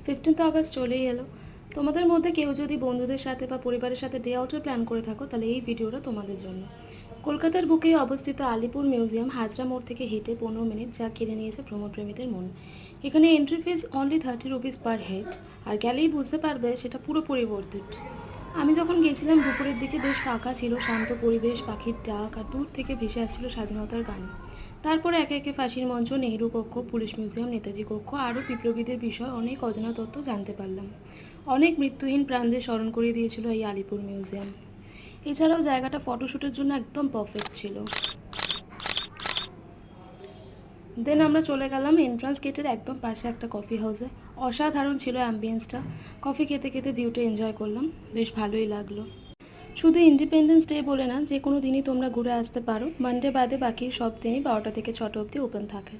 15 August চলেই এলো। তোমাদের মধ্যে কেউ যদি বন্ধুদের সাথে বা পরিবারের সাথে ডে আউটের প্ল্যান করে থাকো, তাহলে এই ভিডিওটা তোমাদের জন্য। কলকাতার বুকেই অবস্থিত আলিপুর মিউজিয়াম হাজরা মোড় থেকে হেঁটে 15 মিনিট, যা কেড়ে নিয়েছে ভ্রমণপ্রেমীদের মন। এখানে entry fees only 30 rupees per head, আর গেলেই বুঝতে পারবে সেটা পুরোপুরি ওয়ার্থ ইট। আমি যখন গেছিলাম দুপুরের দিকে বেশ ফাঁকা ছিল, শান্ত পরিবেশ, পাখির ডাক আর দূর থেকে ভেসে আসছিল স্বাধীনতার গান। তারপরে একে একে ফাঁসির মঞ্চ, নেহেরু কক্ষ, পুলিশ মিউজিয়াম, নেতাজি কক্ষ, আরও বিপ্লবীদের বিষয় অনেক অজানা তথ্য জানতে পারলাম। অনেক মৃত্যুহীন প্রাণদের স্মরণ করিয়ে দিয়েছিল এই আলিপুর মিউজিয়াম। এছাড়াও জায়গাটা ফটোশ্যুটের জন্য একদম পারফেক্ট ছিল। দেন আমরা চলে গেলাম এন্ট্রান্স গেটের একদম পাশে একটা কফি হাউসে। অসাধারণ ছিল অ্যাম্বিয়েন্সটা। কফি খেতে খেতে ভিউটা এনজয় করলাম, বেশ ভালোই লাগলো। শুধু ইন্ডিপেন্ডেন্স ডে বলে না, যে কোনো দিনই তোমরা ঘুরে আসতে পারো। মানডে বাদে বাকি সব দিনই 12টা থেকে 6টা অবধি ওপেন থাকে।